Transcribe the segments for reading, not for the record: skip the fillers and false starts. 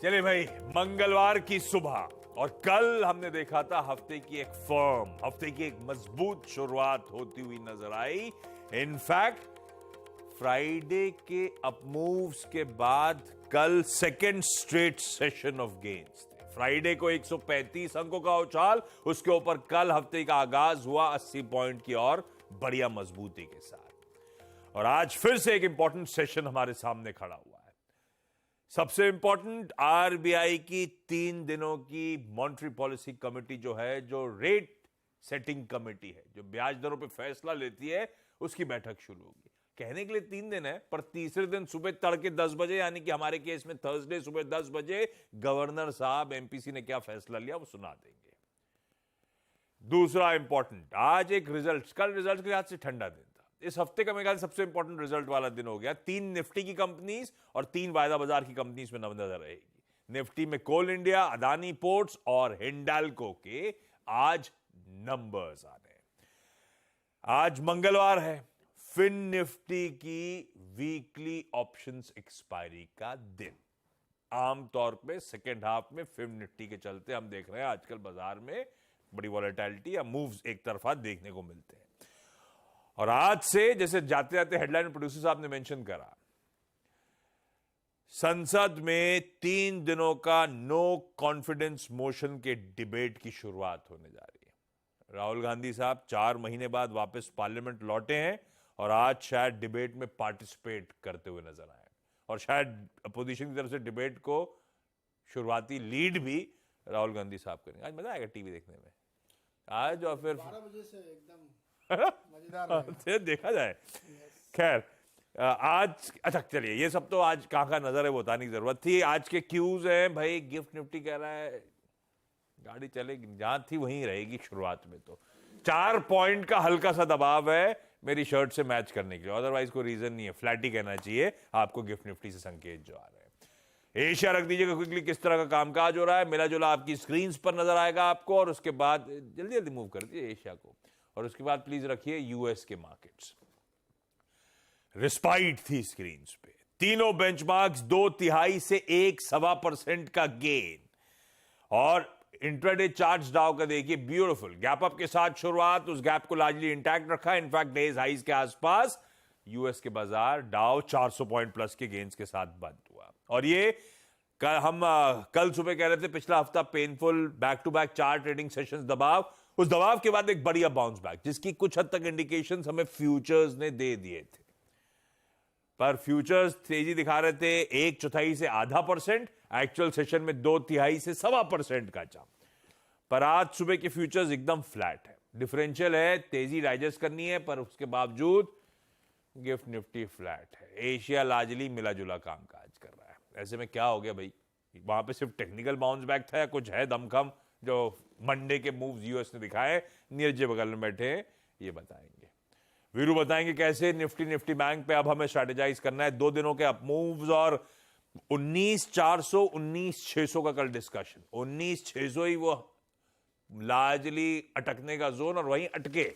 चलिए भाई, मंगलवार की सुबह और कल हमने देखा था हफ्ते की एक फर्म, हफ्ते की एक मजबूत शुरुआत होती हुई नजर आई। इनफैक्ट फ्राइडे के अपमूव्स के बाद कल second straight session of gains थे। फ्राइडे को 135 अंकों का उछाल, उसके ऊपर कल हफ्ते का आगाज हुआ 80 पॉइंट की और बढ़िया मजबूती के साथ। और आज फिर से एक इंपॉर्टेंट सेशन हमारे सामने खड़ा हुआ है। सबसे इंपॉर्टेंट, आरबीआई की 3 दिनों की मॉनेटरी पॉलिसी कमेटी जो है, जो रेट सेटिंग कमेटी है, जो ब्याज दरों पे फैसला लेती है, उसकी बैठक शुरू होगी। कहने के लिए 3 दिन है, पर तीसरे दिन सुबह तड़के 10 बजे, यानी कि हमारे केस में थर्सडे सुबह 10 बजे गवर्नर साहब एमपीसी ने क्या फैसला लिया वो सुना देंगे। दूसरा इंपॉर्टेंट, आज एक रिजल्ट, कल रिजल्ट के लिहाज से ठंडा दिन था। इस हफ्ते का मेरे ख्याल सबसे इंपॉर्टेंट रिजल्ट वाला दिन हो गया। 3 निफ्टी की कंपनीज और 3 वायदा बाजार की कंपनीज में नजर रहेगी। निफ्टी में कोल इंडिया, अदानी पोर्ट्स और हिंडाल्को के आज नंबर्स आ रहे हैं। आज मंगलवार है, फिन निफ्टी की वीकली ऑप्शंस एक्सपायरी का दिन। आमतौर पे सेकेंड हाफ में फिन निफ्टी के चलते हम देख रहे हैं आजकल बाजार में बड़ी वॉलेटिलिटी या मूव्स एक तरफा देखने को मिलते हैं। और आज से, जैसे जाते जाते हेडलाइन प्रोड्यूसर साहब ने मेंशन करा, संसद में 3 दिनों का नो कॉन्फिडेंस मोशन के डिबेट की शुरुआत होने जा रही है। राहुल गांधी साहब 4 महीने बाद वापस पार्लियामेंट लौटे हैं और आज शायद डिबेट में पार्टिसिपेट करते हुए नजर आए, और शायद अपोजिशन की तरफ से डिबेट को शुरुआती लीड भी राहुल गांधी साहब करेंगे। आज मजा आएगा टीवी देखने में आज, और फिर 12 बजे से एकदम मजेदार देखा जाए। खैर, आज अच्छा चलिए, ये सब तो आज कहां नजर है वो बताने की जरूरत थी। आज के क्यूज हैं भाई। गिफ्ट निफ्टी कह रहा है गाड़ी चलेगी, जहां थी वहीं रहेगी शुरुआत में। तो 4 पॉइंट का हल्का सा दबाव है मेरी शर्ट से मैच करने के लिए, अदरवाइज कोई रीजन नहीं है। फ्लैट ही कहना चाहिए आपको गिफ्ट निफ्टी से संकेत जो आ रहे हैं। एशिया रख दीजिएगा क्विकली, किस तरह का कामकाज हो रहा है। मिला जुला आपकी स्क्रीन पर नजर आएगा आपको, और उसके बाद जल्दी जल्दी मूव कर दीजिए एशिया को, और उसके बाद प्लीज रखिए यूएस के मार्केट्स। रिस्पाइट थी स्क्रीन पे, तीनों बेंचमार्क्स 2/3 से 1.25% का गेन। और इंट्राडे चार्ट्स डाउ का देखिए, ब्यूटीफुल गैप अप के साथ शुरुआत, उस गैप को लार्जली इंटैक्ट रखा। इनफैक्ट डेज हाइज के आसपास यूएस के बाजार डाउ 400 पॉइंट प्लस के गेन्स के साथ बंद हुआ। और ये हम कल सुबह कह रहे थे पिछला हफ्ता painful back to back 4 trading sessions दबाव, उस दबाव के बाद एक बढ़िया बाउंस बैक, जिसकी कुछ हद तक इंडिकेशंस हमें फ्यूचर्स ने दे दिए थे। पर फ्यूचर्स तेजी दिखा रहे थे 1/4 से 0.5%, एक्चुअल सेशन में 2/3 से 1.25% का जंप। पर आज सुबह के फ्यूचर्स एकदम फ्लैट है, डिफरेंशियल है, तेजी डाइजेस्ट करनी है, पर उसके बावजूद गिफ्ट निफ्टी फ्लैट है। एशिया लार्जली मिला जुला कामकाज कर रहा है। ऐसे में क्या हो गया भाई, वहां पे सिर्फ टेक्निकल बाउंस बैक था या कुछ है दमखम जो मंडे के मूव्स यूएस ने दिखाए? नीरज जी बगल में बैठे हैं, ये बताएंगे। वीरू बताएंगे कैसे निफ्टी बैंक पे अब हमें स्ट्रेटेजाइज करना है। 2 दिनों के अप मूव्स और 19,400 19,600 का कल डिस्कशन। 19,600 ही वो लार्जली अटकने का जोन, और वहीं अटके,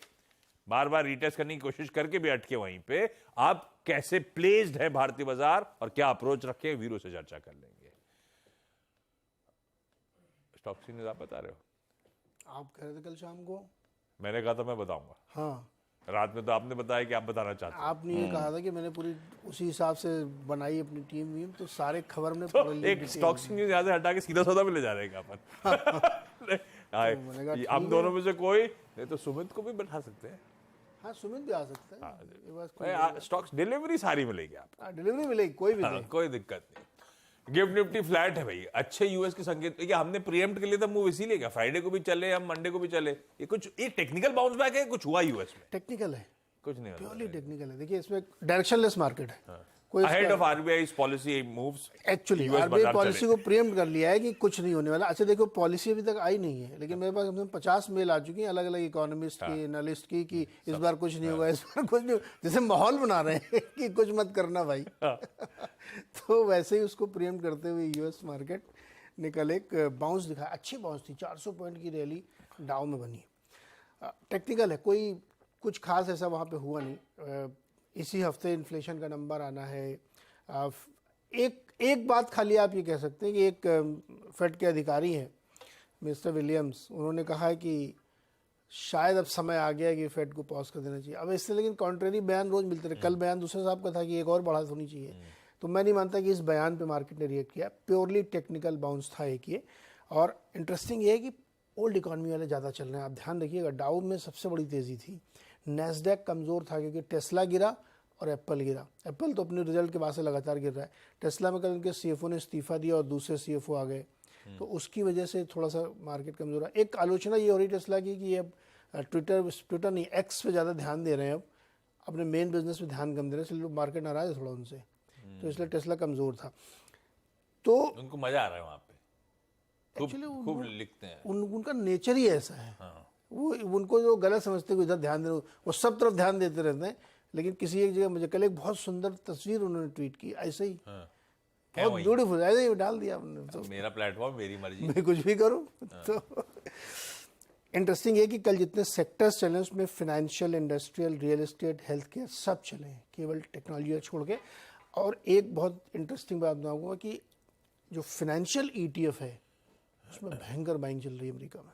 बार बार रीटेस्ट करने की कोशिश करके भी अटके वहीं पे। अब कैसे प्लेस्ड है भारतीय बाजार और क्या अप्रोच रखे, वीरू से चर्चा कर लेंगे। स्टॉक सीरीज आप बता रहे हो? आप कह रहे थे कल शाम को। मैंने कहा था मैं बताऊंगा। हाँ, रात में तो आपने बताया कि आप बताना चाहते हैं। आपने ये कहा था कि मैंने पूरी उसी हिसाब से बनाई अपनी टीम वीम, तो सारे खबर में तो एक स्टॉक सीरीज यहां से हटा के सीधा सौदा में ले जा रहे हैं अपन। हम दोनों में से कोई नहीं तो सुमित को भी बैठा सकते हैं। हाँ, सुमित भी आ सकता है। हाँ, स्टॉक्स डिलीवरी सारी मिलेगी आपको। डिलीवरी मिलेगी, कोई भी नहीं। कोई दिक्कत नहीं। गिफ्ट निफ्टी फ्लैट है भाई, अच्छे यूएस के संकेत। क्या हमने प्रीएम्प्ट के लिए था मूव इसीलिए, क्या फ्राइडे को भी चले हम मंडे को भी चले? ये कुछ ये टेक्निकल बाउंस बैक है, कुछ हुआ यूएस में? टेक्निकल है, कुछ नहीं, प्योरली टेक्निकल है। देखिए, इसमें डायरेक्शनलेस मार्केट है। कोई ahead of RBI's policy moves. Actually RBI policy को प्रीएम्प्ट कर लिया है कि कुछ नहीं होने वाला। अच्छा देखो, पॉलिसी अभी तक आई नहीं है, लेकिन मेरे पास 50 मेल आ चुकी हैं अलग अलग इकोनॉमिस्ट की, एनालिस्ट की, कि इस बार कुछ नहीं होगा, इस बार कुछ नहीं, जैसे माहौल बना रहे हैं कि कुछ मत करना भाई। तो वैसे ही उसको प्रीएम्प्ट करते हुए यूएस मार्केट ने कल एक बाउंस दिखाया, अच्छी बाउंस थी, 400 पॉइंट की रैली डाउ में बनी। टेक्निकल है, कोई कुछ खास ऐसा वहाँ पे हुआ नहीं। इसी हफ्ते इन्फ्लेशन का नंबर आना है। एक एक बात खाली आप ये कह सकते हैं कि एक फेड के अधिकारी हैं मिस्टर विलियम्स, उन्होंने कहा है कि शायद अब समय आ गया कि फेड को पॉज कर देना चाहिए। अब इससे लेकिन कॉन्ट्रेरी बयान रोज मिलते रहे। कल बयान दूसरे साहब का था कि एक और बढ़ा होनी चाहिए, तो मैं नहीं मानता कि इस बयान पे मार्केट ने रिएक्ट किया। प्योरली टेक्निकल बाउंस था एक ये। और इंटरेस्टिंग ये है कि ओल्ड इकोनॉमी वाले ज़्यादा चल रहे हैं। आप ध्यान रखिएगा, डाउ में सबसे बड़ी तेज़ी थी, नैस्डैक कमज़ोर था क्योंकि टेस्ला गिरा और एप्पल गिरा। एप्पल तो अपने रिजल्ट के बाद से लगातार गिर रहा है। टेस्ला में कल उनके सीएफओ ने इस्तीफा दिया और दूसरे सीएफओ आ गए, तो उसकी वजह से थोड़ा सा मार्केट कमज़ोर है। एक आलोचना ये हो रही टेस्ला की कि अब ट्विटर नहीं, एक्स पे ज़्यादा ध्यान दे रहे हैं, अब अपने मेन बिजनेस पे ध्यान कम दे रहे हैं, इसलिए मार्केट नाराज है थोड़ा उनसे, तो इसलिए टेस्ला कमज़ोर था। तो उनको मजा आ रहा है वहाँ पे, खूब लिखते हैं। उनका नेचर ही ऐसा है। वो उनको जो गलत समझते हैं, इधर ध्यान दे, वो सब तरफ ध्यान देते रहते हैं, लेकिन किसी एक जगह मुझे कल एक बहुत सुंदर तस्वीर उन्होंने ट्वीट की, ऐसे ही बहुत ब्यूटीफुल, ऐसे ही डाल दिया आपने। तो मेरा प्लेटफॉर्म, मेरी मर्जी, मैं कुछ भी करूं। तो इंटरेस्टिंग है कि कल जितने सेक्टर्स चले उसमें financial, industrial, real estate, health care सब चले हैं, केवल टेक्नोलॉजी छोड़ के। और एक बहुत इंटरेस्टिंग बात बताऊंगा कि जो फाइनेंशियल ईटीएफ है उसमें भयंकर बाइंग चल रही है अमेरिका में।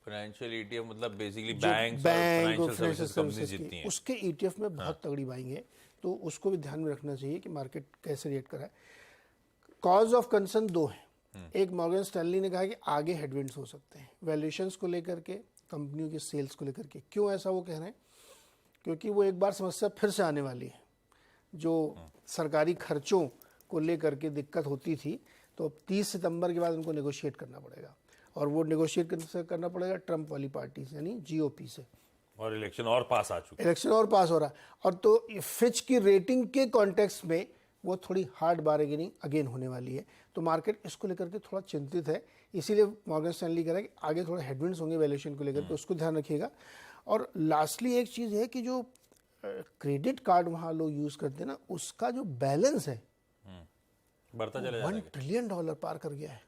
फाइनेंशियल ईटीएफ मतलब बेसिकली बैंक और फाइनेंशियल सर्विसेज जितनी है, उसके ईटीएफ में बहुत तगड़ी बाइंग है, तो उसको भी ध्यान में रखना चाहिए कि मार्केट कैसे रिएक्ट कर रहा है। कॉज ऑफ कंसर्न दो हैं। एक, मॉर्गन स्टैनली ने कहा कि आगे हेडविंड्स हो सकते हैं वैल्यूएशंस को लेकर के, कंपनियों की सेल्स को लेकर के। क्यों ऐसा वो कह रहे हैं? क्योंकि वो एक बार समस्या फिर से आने वाली है। जो सरकारी खर्चों को लेकर के दिक्कत होती थी, तो अब 30 सितंबर के बाद उनको नेगोशिएट करना पड़ेगा, और वो नेगोशिएट करना पड़ेगा ट्रंप वाली पार्टी से, यानी जीओपी से। और इलेक्शन और पास आ चुके, इलेक्शन और पास हो रहा है, और तो फिच की रेटिंग के कॉन्टेक्स्ट में वो थोड़ी हार्ड बार्गेनिंग अगेन होने वाली है, तो मार्केट इसको लेकर के थोड़ा चिंतित है। इसीलिए मॉर्गन स्टैनली कह रहा है कि आगे थोड़े हेडविंड्स होंगे वैल्यूएशन को लेकर के, उसको ध्यान रखिएगा। और लास्टली एक चीज़ है कि जो क्रेडिट कार्ड वहाँ लोग यूज़ करते हैं ना, उसका जो बैलेंस है बढ़ता चला जा रहा है, $1 ट्रिलियन पार कर गया है।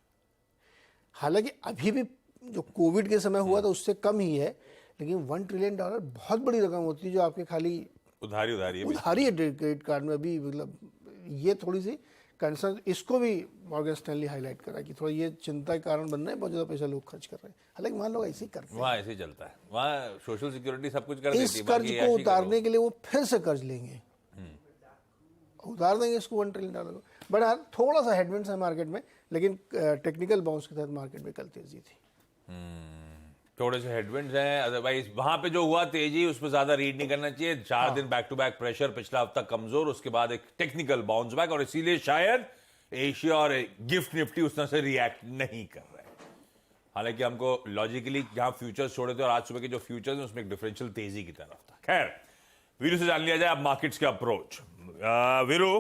हालांकि अभी भी जो कोविड के समय हुआ था उससे कम ही है, लेकिन $1 ट्रिलियन बहुत बड़ी रकम होती है जो आपके खाली उधारी है क्रेडिट कार्ड में। अभी मतलब ये थोड़ी सी कंसर्न, इसको भी मॉर्गन स्टैनली हाईलाइट करा कि थोड़ा ये चिंता के कारण बन रहा है, बहुत ज़्यादा पैसा लोग खर्च कर रहे हैं। हालांकि मान लो ऐसे ही करते हैं, वहाँ ऐसे ही चलता है, वहाँ सोशल सिक्योरिटी सब कुछ कर देती है। इस कर्ज को उतारने के लिए वो फिर से कर्ज लेंगे, उतार देंगे इसको $1 ट्रिलियन को। बट हाँ, थोड़ा सा हेडविंड्स है मार्केट में, लेकिन टेक्निकल बाउंस के तहत मार्केट में कल तेजी थी। थोड़े से हेडविंड्स हैं, अदरवाइज वहां पे जो हुआ तेजी उस पर ज्यादा रीड नहीं करना चाहिए। 4 दिन बैक टू बैक प्रेशर, पिछला हफ्ता कमजोर, उसके बाद एक टेक्निकल बाउंस बैक, और इसीलिए शायद एशिया और गिफ्ट निफ्टी उस तरह से रिएक्ट नहीं कर रहे। हालांकि हमको लॉजिकली जहां फ्यूचर्स छोड़े थे और आज सुबह के जो फ्यूचर्स हैं उसमें एक डिफरेंशियल तेजी की तरफ था। खैर, वीरू से जान लिया जाए अब मार्केट्स के अप्रोच। वीरू,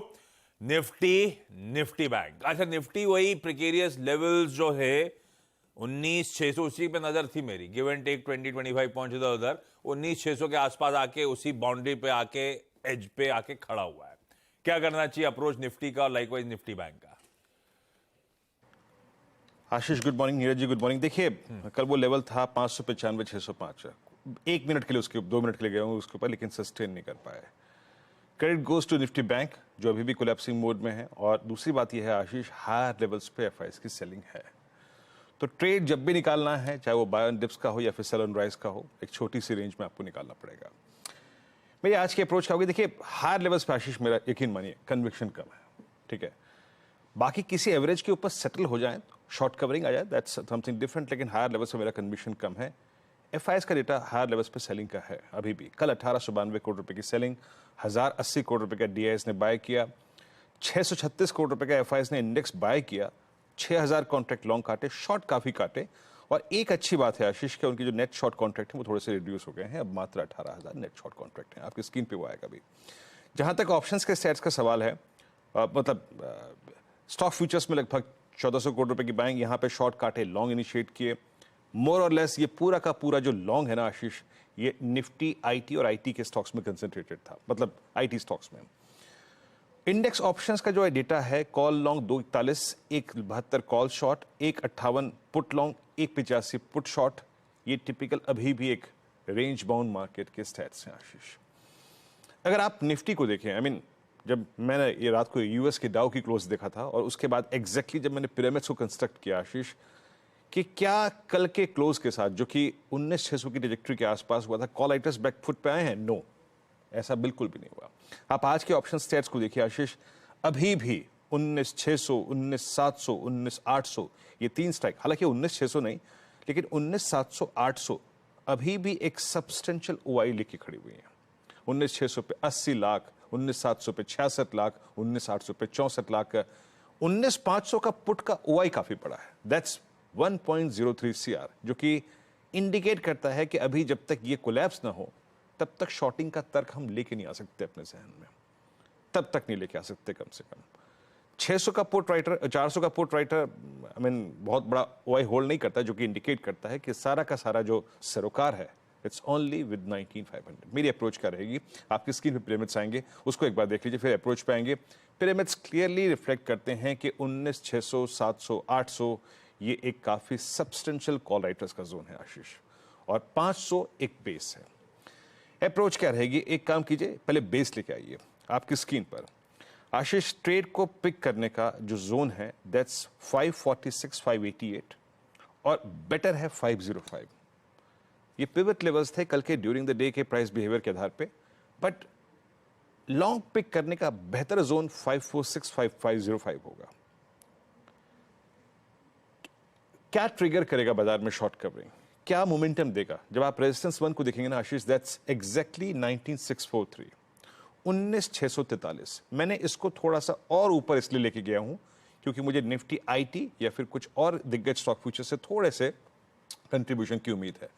निफ्टी बैंक, अच्छा निफ्टी वही प्रिकेरियस लेवल्स जो है 19,600 उसी पे नजर थी मेरी, गिव एंड टेक 20-25 पॉइंट इधर उधर, 19,600 के आसपास आके उसी बाउंड्री पे आके एज पे आके खड़ा हुआ है। क्या करना चाहिए अप्रोच निफ्टी का और लाइकवाइज निफ्टी बैंक का? आशीष good morning, Neeraj ji good morning. देखिए कल वो लेवल था 595-605, 1 मिनट के लिए उसके 2 मिनट के लिए गए होंगे उसके ऊपर, लेकिन सस्टेन नहीं कर पाए। Credit goes to Nifty bank जो अभी भी कोलैप्सिंग मोड में है। और दूसरी बात यह है आशीष, हायर लेवल्स पे एफआईएस की सेलिंग है, तो ट्रेड जब भी निकालना है, चाहे वो बाय ऑन डिप्स का हो या फिर सेल ऑन राइज का हो, एक छोटी सी रेंज में आपको निकालना पड़ेगा। मेरी आज की अप्रोच क्या होगी? देखिए हायर लेवल्स पे आशीष मेरा यकीन मानिए कन्विक्शन कम है, ठीक है। बाकी किसी एवरेज के ऊपर सेटल हो जाए, शॉर्ट कवरिंग आ जाए, दैट्स समथिंग डिफरेंट, लेकिन हायर लेवल्स पे मेरा कन्विक्शन कम है। एफआईएस का डेटा हायर लेवल्स पे सेलिंग का है अभी भी। कल 1892 करोड़ रुपए की सेलिंग, 1080 करोड़ रुपए का डीआईएस ने बाय किया, 636 करोड़ रुपए का एफआईएस ने इंडेक्स बाय किया, 6000 कॉन्ट्रैक्ट लॉन्ग काटे, शॉर्ट काफी काटे। और एक अच्छी बात है आशीष के, उनकी जो नेट शॉर्ट कॉन्ट्रैक्ट है वो थोड़े से रिड्यूस हो गए हैं, अब मात्र 18,000 नेट शॉर्ट कॉन्ट्रैक्ट हैं। आपकी स्क्रीन पे वो आएगा भी। जहां तक ऑप्शंस के स्टैट्स का सवाल है, मतलब स्टॉक फ्यूचर्स में लगभग 1400 करोड़ रुपए की बाइंग, यहाँ पे शॉर्ट काटे, लॉन्ग इनिशिएट किए। मोर और लेस ये पूरा का पूरा जो लॉन्ग है ना आशीष, ये निफ्टी, आईटी और आईटी के स्टॉक्स में कंसेंट्रेटेड था, मतलब आईटी स्टॉक्स में। इंडेक्स ऑप्शंस का जो है डेटा है, call long 241, 172 call short, 158 put long, 185 put short. ये टिपिकल अभी भी एक रेंज बाउंड मार्केट के स्टैट्स हैं आशीष। अगर आप निफ्टी को देखें, आई मीन जब मैंने ये रात को यूएस की डाउ की क्लोज देखा था और उसके बाद एग्जैक्टली जब मैंने पिरामिड्स को कंस्ट्रक्ट किया आशीष कि क्या कल के क्लोज के साथ जो कि 19,600 की ट्रैजेक्टरी के आसपास हुआ था, कॉल राइटर्स बैक फुट पे आए हैं? नो, ऐसा बिल्कुल भी नहीं हुआ। आप आज के ऑप्शन स्टेट्स को देखिए आशीष, अभी भी 19,600, 19,700, 19,800 ये तीन स्ट्राइक, हालांकि 19,600 नहीं लेकिन 19,700, 800 अभी भी एक सब्सटेंशियल ओआई लेके खड़ी हुई है। 19,600 पे 80 लाख, 19,700 पे 66 लाख, 19,800 पे 64 लाख, 19,500 का पुट का ओआई काफी बड़ा है, दैट्स 1.03 CR, जो कि इंडिकेट करता है कि अभी जब तक ये कोलैप्स ना हो तब तक शॉर्टिंग का तर्क हम लेके नहीं आ सकते अपने जहन में, तब तक नहीं लेके आ सकते कम से कम। 600 का पुट राइटर, 400 का पुट राइटर बहुत बड़ा ओआई होल्ड नहीं करता, जो कि इंडिकेट करता है कि सारा का सारा जो सरोकार है इट्स ओनली विद 19,500। मेरी अप्रोच क्या रहेगी, आपकी स्क्रीन पे पिरामिड्स आएंगे, उसको एक बार देख लीजिए, फिर अप्रोच पे आएंगे। पिरामिड्स क्लियरली रिफ्लेक्ट करते हैं कि 19,600, 700, 800 ये एक काफी सब्सटेंशियल कॉल राइटर्स का जोन है आशीष, और 500 एक बेस है। अप्रोच क्या रहेगी, एक काम कीजिए, पहले बेस लेके आइए आपकी स्क्रीन पर आशीष। ट्रेड को पिक करने का जो जोन है दैट्स 546, 588 और बेटर है 505। ये पिवट लेवल्स थे कल के ड्यूरिंग द डे के प्राइस बिहेवियर के आधार पे, बट लॉन्ग पिक करने का बेहतर जोन 546, 505 होगा। क्या ट्रिगर करेगा बाजार में शॉर्ट कवरिंग, क्या मोमेंटम देगा? जब आप रेजिस्टेंस 1 को देखेंगे ना आशीष, दैट्स एग्जैक्टली 19,643, 19,643। मैंने इसको थोड़ा सा और ऊपर इसलिए लेके गया हूं क्योंकि मुझे निफ्टी आईटी या फिर कुछ और दिग्गज स्टॉक फ्यूचर से थोड़े से कंट्रीब्यूशन की उम्मीद है।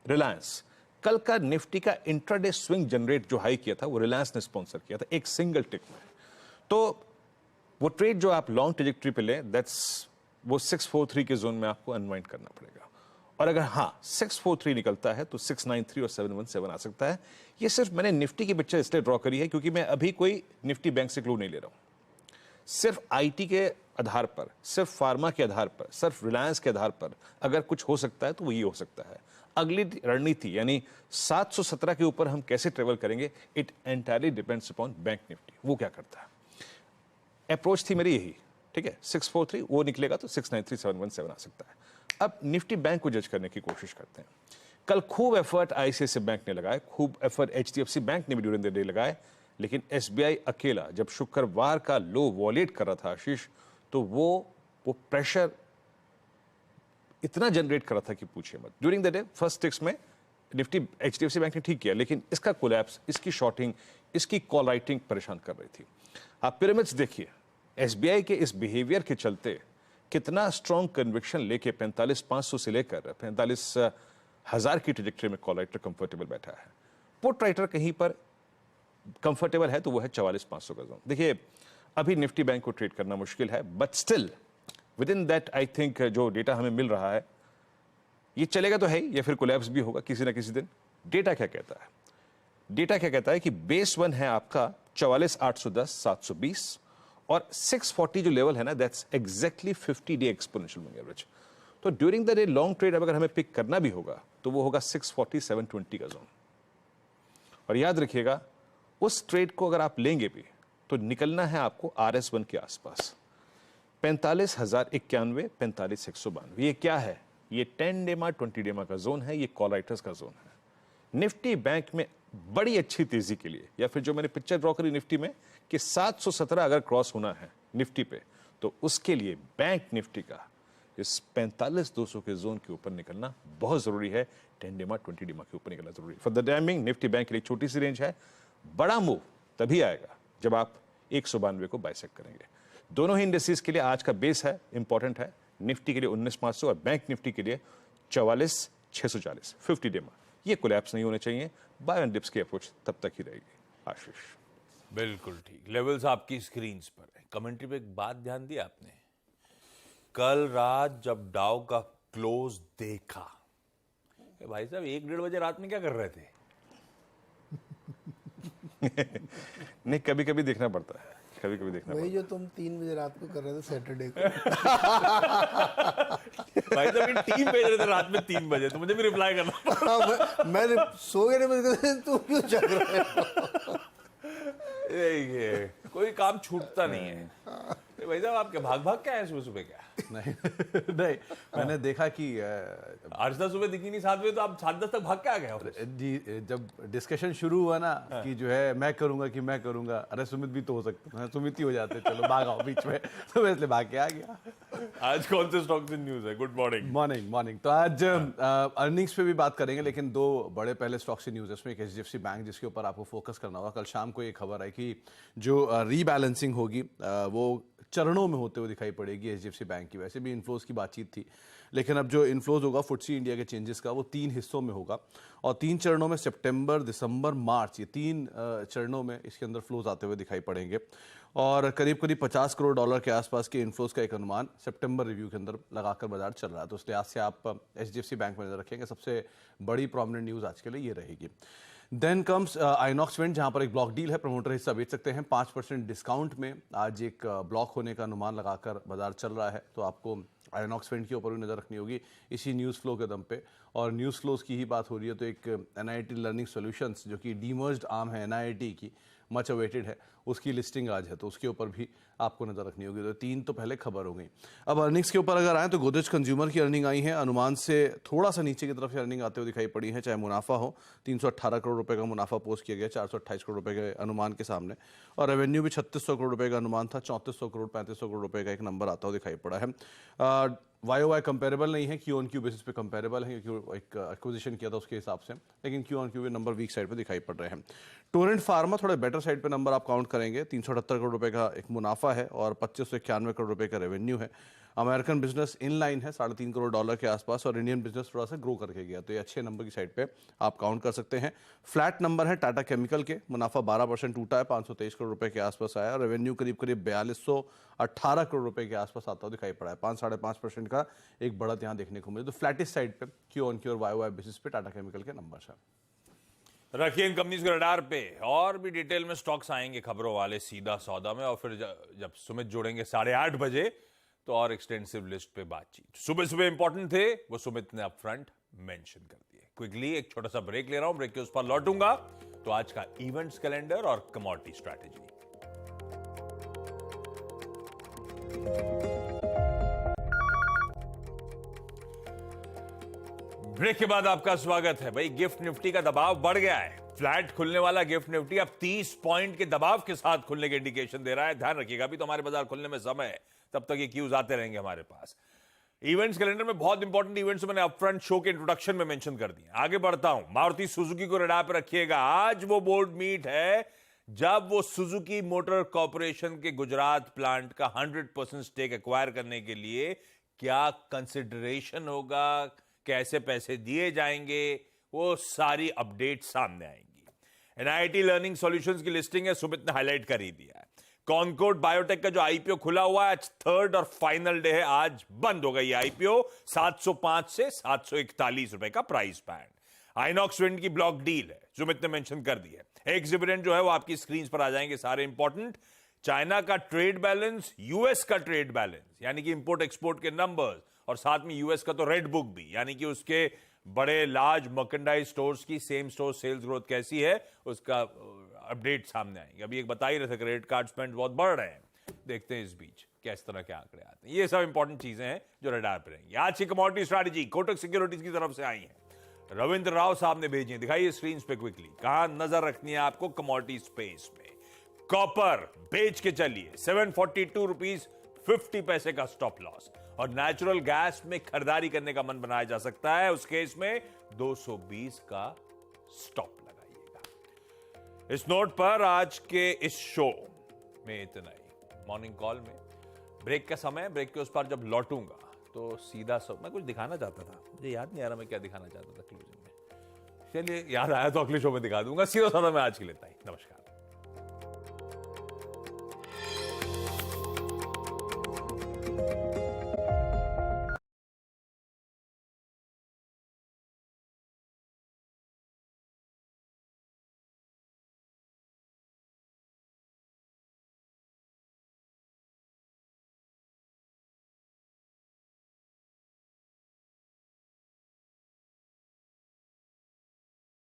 रिलायंस, कल का निफ्टी का इंट्राडे स्विंग जनरेट जो हाई किया था वो रिलायंस ने स्पॉन्सर किया था एक सिंगल टिक में, तो वो ट्रेड जो आप लॉन्ग ट्रेजेक्टरी पे लें दैट्स वो 643 के जोन में आपको अनवाइंड करना पड़ेगा। और अगर हाँ 643 निकलता है तो 693 और 717 आ सकता है। ये सिर्फ मैंने निफ्टी की पिक्चर इसलिए ड्रॉ करी है क्योंकि मैं अभी कोई निफ्टी बैंक से क्लू नहीं ले रहा हूं। सिर्फ आईटी के आधार पर, सिर्फ फार्मा के आधार पर, सिर्फ रिलायंस के आधार पर अगर कुछ हो सकता है तो वो ये हो सकता है। अगली रणनीति यानी 717 के ऊपर हम कैसे ट्रेवल करेंगे, it entirely depends upon bank Nifty, वो क्या करता है। अप्रोच थी मेरी यही, ठीक है, 643 वो निकलेगा तो 693, 717 आ सकता है। अब निफ्टी बैंक को जज करने की कोशिश करते हैं। कल खूब एफर्ट आईसीआईसीआई बैंक ने लगाए, खूब एफर्ट एचडीएफसी बैंक ने भी ड्यूरिंग द डे लगाए, लेकिन एसबीआई अकेला जब शुक्रवार का लो वॉलेट कर रहा था आशीष, तो वो प्रेशर इतना जनरेट कर रहा था कि पूछिए मत। During the day first ticks में निफ्टी एचडीएफसी बैंक ने ठीक किया, लेकिन इसका कोलैप्स, इसकी शॉर्टिंग, इसकी कॉल राइटिंग परेशान कर रही थी। आप पिरामिड्स देखिए, एसबीआई के इस बिहेवियर के चलते कितना स्ट्रॉन्ग कन्विक्शन लेके 45,500 से लेकर 45,000 की ट्रेजेक्टरी में कॉल राइटर कंफर्टेबल बैठा है। पुट राइटर कहीं पर कंफर्टेबल है तो वो है 44,500 का जोन। देखिए अभी निफ्टी बैंक को ट्रेड करना मुश्किल है, but still with in that I think जो डेटा हमें मिल रहा है ये चलेगा तो है ही, या फिर कोलैप्स भी होगा किसी ना किसी दिन। डेटा क्या कहता है, डेटा क्या कहता है कि बेस 1 है आपका 44,810, 720 और 640 जो लेवल है ना that's exactly 50 day exponential moving average. तो during the day long trade अगर हमें पिक करना भी होगा तो वो होगा 640, 720 का जोन। और याद रखिएगा उस ट्रेड को अगर आप लेंगे भी तो निकलना है आपको RS1 के आसपास 45,091, 45,192। ये क्या है, ये 10 डेमा 20 डेमा का जोन है, ये कॉल राइटर्स का जोन है। निफ्टी बैंक में बड़ी अच्छी तेजी के लिए, या फिर जो मैंने पिक्चर ड्रॉ करी निफ्टी में कि 717 अगर क्रॉस होना है निफ्टी पे, तो उसके लिए बैंक निफ्टी का इस 45,200 के जोन के ऊपर निकलना बहुत जरूरी है। 10 डेमा 20 डेमा के ऊपर निकलना जरूरी है। For the timing Nifty bank के लिए छोटी सी रेंज है, बड़ा मूव तभी आएगा जब आप 192 को बाइसेक्ट करेंगे। दोनों ही इंडेक्सेस के लिए आज का बेस है, इंपॉर्टेंट है। निफ्टी के लिए 19,500 और बैंक निफ्टी के लिए 44,640, 50 डेमा। ये कोलैप्स नहीं होने चाहिए। बाय ऑन डिप्स की अप्रोच तब तक ही रहेगी। आशीष बिल्कुल ठीक, लेवल्स आपकी स्क्रीन पर है। कमेंट्री पे एक बात ध्यान दी आपने, कल रात जब डाउ का क्लोज देखा, भाई साहब 1-1:30 बजे रात में क्या कर रहे थे? नहीं, कभी कभी देखना पड़ता है, कभी कभी देखना वही पड़ता जो तुम 3 बजे रात को कर रहे थे सैटरडे को। भाई साहब टीम भेज रहे थे रात में 3 बजे, तो मुझे भी रिप्लाई करना पड़ा। मैं सो गए, तुम क्यों जग रहे हो? ये कोई काम छूटता नहीं है। भाई साहब आपके भाग भाग क्या है सुबह सुबह क्या? नहीं नहीं, मैंने देखा कि आज तक सुबह दिखी नहीं 7 बजे, तो आप 7:10 तक भाग के आ गए ऑफिस? जी, जब डिस्कशन शुरू हुआ ना कि जो है मैं करूंगा, अरे सुमित भी तो हो सकता है, सुमित ही हो जाते, चलो भाग आओ बीच में, तो मैं इसलिए भाग के आ गया। आज कौन से स्टॉक्स इन न्यूज है? Good morning. मॉर्निंग। तो आज अर्निंग्स पे भी बात करेंगे, लेकिन दो बड़े पहले स्टॉक्स की न्यूज है। उसमें एक एचडीएफसी बैंक, जिसके ऊपर आपको फोकस करना होगा। कल शाम को ये खबर है कि जो रीबैलेंसिंग होगी वो चरणों में होते हुए दिखाई पड़ेगी एचडीएफसी बैंक की। वैसे भी इन्फ्लोज की बातचीत थी, लेकिन अब जो इन्फ्लोज होगा फुटसी इंडिया के चेंजेस का, वो 3 हिस्सों में होगा और 3 चरणों में, सितंबर, दिसंबर, मार्च, ये 3 चरणों में इसके अंदर फ्लोज आते हुए दिखाई पड़ेंगे। और करीब करीब $50 करोड़ के आसपास के इन्फ्लोज का एक अनुमान सितंबर रिव्यू के अंदर लगाकर बाजार चल रहा है। तो इस लिहाज से आप एचडीएफसी बैंक में नजर रखेंगे। सबसे बड़ी प्रोमिनेंट न्यूज आज के लिए ये रहेगी। देन कम्स आइनॉक्स विंड, जहां पर एक ब्लॉक डील है, प्रमोटर हिस्सा बेच सकते हैं 5% डिस्काउंट में। आज एक ब्लॉक होने का अनुमान लगाकर बाजार चल रहा है, तो आपको आइनॉक्स विंड के ऊपर भी नजर रखनी होगी इसी न्यूज़ फ्लो के दम पे। और न्यूज़ फ्लोज की ही बात हो रही है, तो एक एनआईटी लर्निंग सॉल्यूशंस, जो कि डीमर्ज्ड आर्म है एनआईटी की, मच अवेटेड है, उसकी लिस्टिंग आज है, तो उसके ऊपर भी आपको नजर रखनी होगी। तो 3 तो पहले खबर हो गई। अब अर्निंग्स के ऊपर अगर आए तो गोदरेज कंज्यूमर की अर्निंग आई है, अनुमान से थोड़ा सा नीचे की तरफ से अर्निंग आते हुए दिखाई पड़ी है। चाहे मुनाफा हो, 318 करोड़ रुपए का मुनाफा पोस्ट किया गया 428 करोड़ रुपए के अनुमान के सामने, और रेवेन्यू भी 3600 करोड़ रुपए का अनुमान था, 3400 करोड़ 3500 करोड़ रुपए का एक नंबर आता हुआ दिखाई पड़ा है। वाई कंपेरेबल नहीं है, क्यू ऑन क्यू बेसिस पे कंपेरेबल है, क्योंकि एक एक्विजिशन किया था उसके हिसाब से, लेकिन Q on Q number week side पे दिखाई पड़ रहे हैं। टोरेंट फार्मा थोड़े बेटर साइड पे नंबर आप काउंट करेंगे, 378 करोड़ रुपए का एक मुनाफा है और 2591 करोड़ रुपए का रेवेन्यू है। अमेरिकन बिजनेस इन लाइन है $3.5 करोड़ के आसपास, और इंडियन बिजनेस थोड़ा सा ग्रो करके गया, तो ये अच्छे नंबर की साइड पे आप काउंट कर सकते हैं। फ्लैट नंबर है टाटा केमिकल के, मुनाफा 12% टूटा है, 523 करोड़ रुपए के आसपास आया, और रेवेन्यू करीब करीब 4218 करोड़ रुपए के आसपास आता हुआ दिखाई पड़ा है। 5-5.5% का एक बढ़त यहाँ देखने को मिले। तो फ्लैटिश साइड पे क्यू ऑन क्यू और वाई बेसिस पे टाटा केमिकल के नंबर है। रखिए इन कंपनीज को रडार पे, और भी डिटेल में स्टॉक्स आएंगे खबरों वाले सीधा सौदा में, और फिर जब सुमित जोड़ेंगे 8:30 बजे, तो और एक्सटेंसिव लिस्ट पे बातचीत। सुबह सुबह इंपॉर्टेंट थे वो सुमित ने अपफ्रंट मेंशन कर दिए। क्विकली एक छोटा सा ब्रेक ले रहा हूं, ब्रेक के उस पर लौटूंगा तो आज का इवेंट्स कैलेंडर और कमोडिटी स्ट्रैटेजी। ब्रेक के बाद आपका स्वागत है। भाई गिफ्ट निफ्टी का दबाव बढ़ गया है। फ्लैट खुलने वाला गिफ्ट निफ्टी अब 30 पॉइंट के दबाव के साथ खुलने की इंडिकेशन दे रहा है। ध्यान रखिएगा, अभी तो हमारे बाजार खुलने में समय है, तब तक ये क्यूज आते रहेंगे हमारे पास। इवेंट्स कैलेंडर में बहुत इंपॉर्टेंट इवेंट्स मैंने अपफ्रंट शो के इंट्रोडक्शन में मेंशन कर दिए। आगे बढ़ता हूं, मारुति सुजुकी को रडार पर रखिएगा। आज वो बोर्ड मीट है जब वो सुजुकी मोटर कॉर्पोरेशन के गुजरात प्लांट का 100% स्टेक एक्वायर करने के लिए क्या कंसिडरेशन होगा, कैसे पैसे दिए जाएंगे, वो सारी अपडेट सामने आएंगी। एनआईटी लर्निंग सॉल्यूशंस की लिस्टिंग है, सुमित ने हाईलाइट कर ही दिया है। कॉनकॉर्ड बायोटेक का जो आईपीओ खुला हुआ है, आज थर्ड और फाइनल डे है, आज बंद हो गई आईपीओ। 705 से 741 रुपए का प्राइस बैंड। आइनॉक्स विंड की ब्लॉक डील है, सुमित ने मेंशन कर दी है। एक्सिबिडेंट जो है वो आपकी स्क्रीन पर आ जाएंगे सारे इंपॉर्टेंट। चाइना का ट्रेड बैलेंस, यूएस का ट्रेड बैलेंस, यानी कि इंपोर्ट एक्सपोर्ट के नंबर्स, और साथ में यूएस का तो रेड बुक भी, यानी कि उसके बड़े लार्ज मर्केंडाइज स्टोर्स की सेम स्टोर सेल्स ग्रोथ कैसी है, उसका अपडेट सामने आएंगे। अभी एक बता ही रहे थे, क्रेडिट कार्ड स्पेंड बहुत बढ़ रहे हैं, देखते हैं इस बीच किस तरह के आंकड़े आते हैं। ये सब इंपॉर्टेंट चीजें हैं जो रडार पे रहेंगी। आज की कमोडिटी स्ट्रैटेजी कोटक सिक्योरिटीज की तरफ से आई है, रविंद्र राव साहब ने भेजी है, दिखाइए स्क्रीन पे क्विकली। कहां नजर रखनी है आपको कमोडिटी स्पेस में। कॉपर बेच के चलिए, 742 रुपीज 50 पैसे का स्टॉप लॉस, और नेचुरल गैस में खरीदारी करने का मन बनाया जा सकता है, उस केस में 220 का स्टॉप लगाइएगा। इस नोट पर आज के इस शो में इतना ही। मॉर्निंग कॉल में ब्रेक का समय, ब्रेक के उस पर जब लौटूंगा तो सीधा सब, मैं कुछ दिखाना चाहता था, मुझे याद नहीं आ रहा मैं क्या दिखाना चाहता था क्लोजिंग में। चलिए याद आया तो अगले शो में दिखा दूंगा। सीधा साधा मैं आज के लिए इतना ही। नमस्कार।